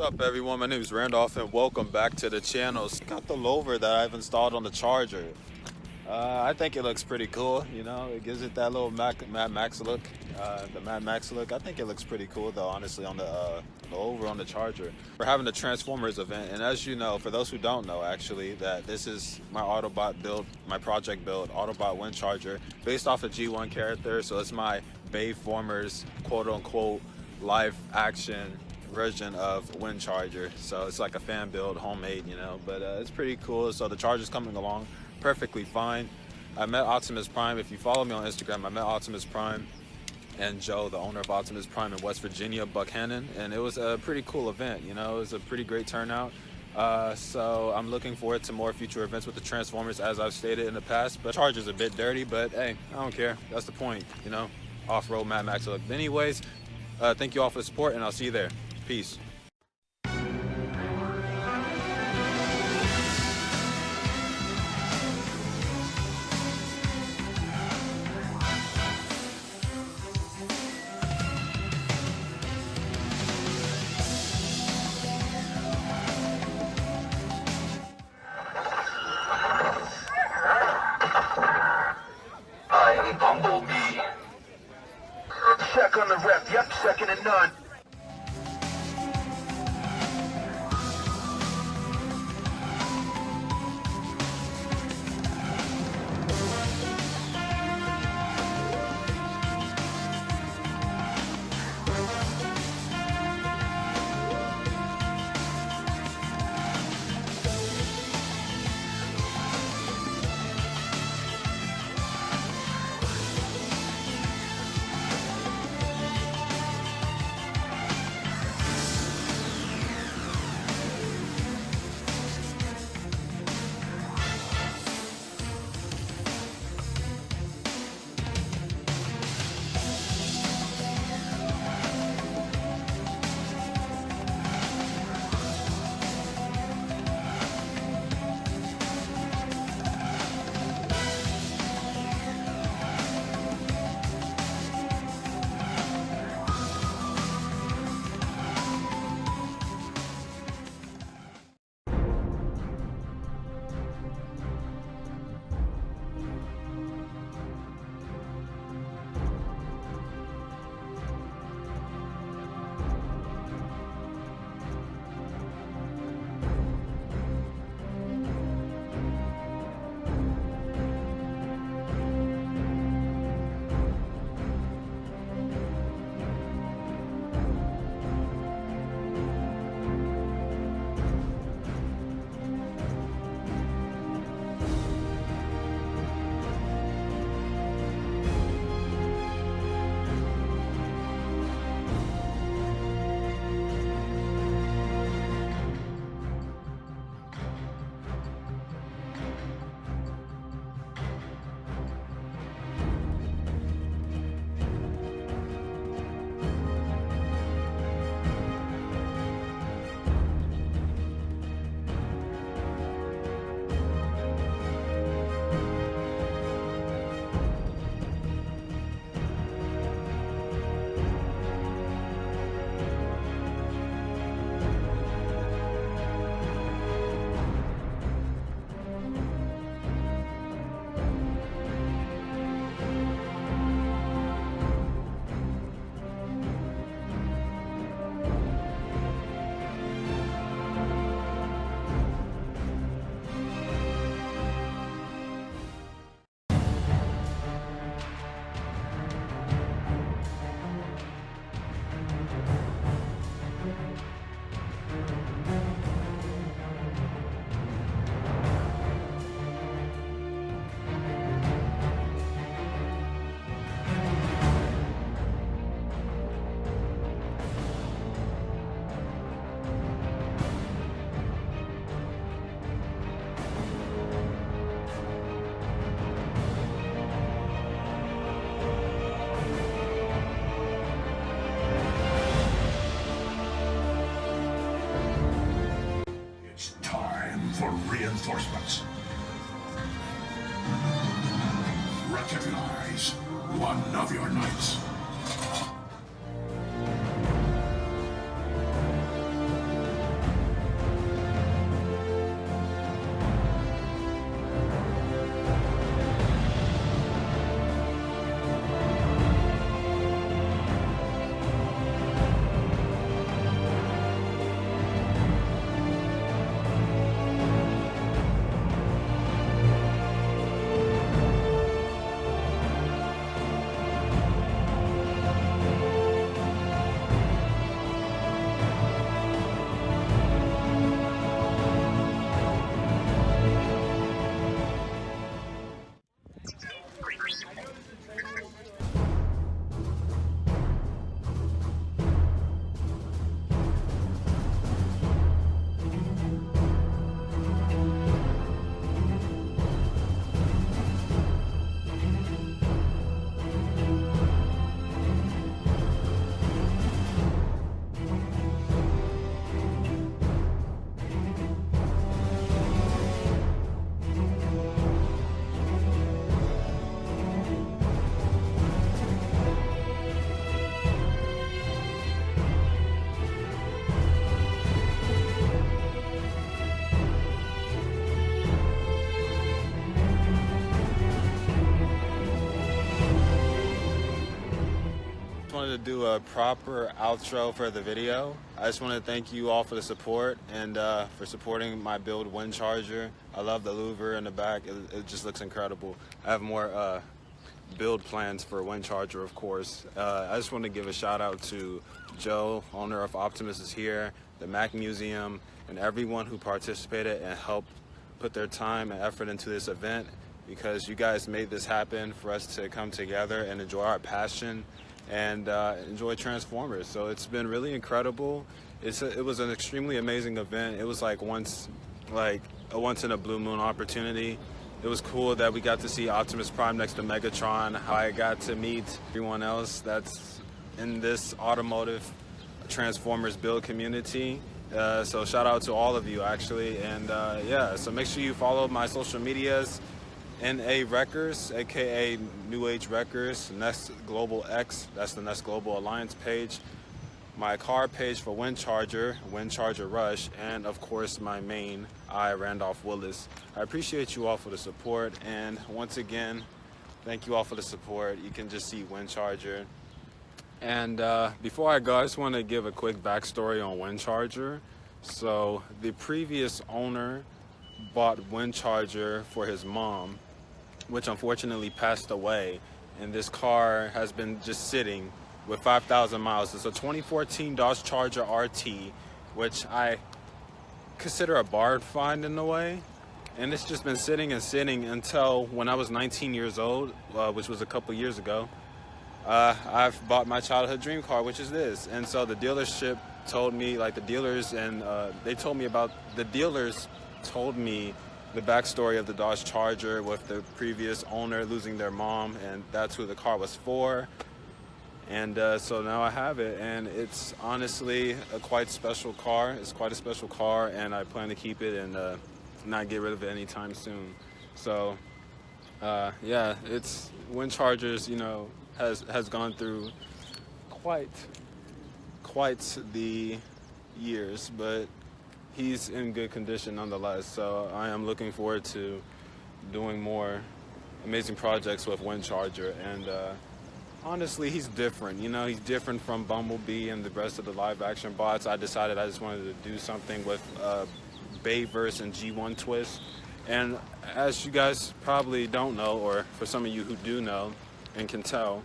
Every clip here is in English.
What's up everyone, my name is Randolph and welcome back to the channel. Got the loaver that I've installed on the Charger. I think it looks pretty cool, you know, it gives it that little Mad Max look. The Mad Max look, I think it looks pretty cool though, honestly, on the loaver on the Charger. We're having a Transformers event, and as you know, for those who don't know actually, that this is my Autobot build, my project build, Autobot Windcharger, based off a G1 character, so it's my Bayformers quote-unquote live action version of Windcharger. So it's like a fan build, homemade, you know, but it's pretty cool. So the Charger's coming along perfectly fine. I met Optimus Prime. If you follow me on Instagram, I met Optimus Prime and Joe, the owner of Optimus Prime in West Virginia, Buckhannon, and it was a pretty cool event, you know. It was a pretty great turnout. So I'm looking forward to more future events with the Transformers, as I've stated in the past. But Charger's a bit dirty, but hey, I don't care. That's the point, you know, off-road Mad Max look. But anyways, thank you all for the support, and I'll see you there. Peace. I Bumblebee. Check on the rep, yep, second and none. For reinforcements. Recognize one of your knights. 「Wanted to do a proper outro for the video. I just want to thank you all for the support and for supporting my build Windcharger. I love the louver in the back. It just looks incredible. I have more build plans for Windcharger, of course. I just want to give a shout out to Joe, owner of Optimus is here, the Mack Museum, and everyone who participated and helped put their time and effort into this event, because you guys made this happen for us to come together and enjoy our passion and enjoy Transformers. So it's been really incredible. It was an extremely amazing event. It was like a once in a blue moon opportunity. It was cool that we got to see Optimus Prime next to Megatron. How I got to meet everyone else that's in this automotive Transformers build community. So shout out to all of you actually. And yeah, so make sure you follow my social medias. NA Records, aka New Age Records, Nest Global X, that's the Nest Global Alliance page, my car page for Windcharger, Windcharger Rush, and of course my main, Randolph Willis. I appreciate you all for the support, and once again, thank you all for the support. You can just see Windcharger. And before I go, I just want to give a quick backstory on Windcharger. So the previous owner bought Windcharger for his mom, which unfortunately passed away, and this car has been just sitting with 5,000 miles. It's a 2014 Dodge Charger RT, which I consider a barred find in a way, and it's just been sitting and sitting until when I was 19 years old, which was a couple years ago. I've bought my childhood dream car, which is this. And so the dealership told me, like the dealers, and they told me about, the dealers told me the backstory of the Dodge Charger with the previous owner losing their mom, and that's who the car was for. And so now I have it, and it's honestly a quite special car. It's quite a special car, and I plan to keep it and not get rid of it anytime soon. So yeah, it's Windchargers, you know, has gone through quite the years, but he's in good condition nonetheless. So I am looking forward to doing more amazing projects with Windcharger. And honestly, he's different. You know, he's different from Bumblebee and the rest of the live action bots. I decided I just wanted to do something with Bayverse and G1 twist. And as you guys probably don't know, or for some of you who do know and can tell,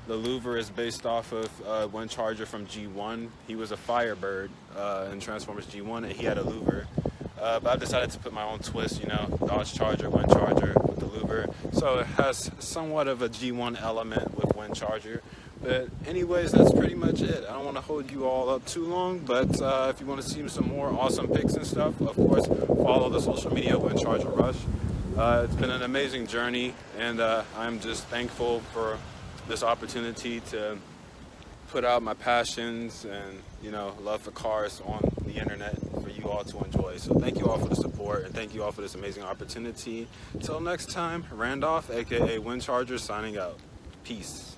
the louver is based off of Windcharger from G1. He was a Firebird in Transformers G1, and he had a louver. But I've decided to put my own twist, you know, Dodge Charger, Windcharger with the louver. So it has somewhat of a G1 element with Windcharger. But anyways, that's pretty much it. I don't want to hold you all up too long, but if you want to see some more awesome pics and stuff, of course, follow the social media Windcharger Rush. It's been an amazing journey, and I'm just thankful for this opportunity to put out my passions and, you know, love for cars on the internet for you all to enjoy. So thank you all for the support, and thank you all for this amazing opportunity. Until next time, Randolph, aka Windcharger, signing out. Peace.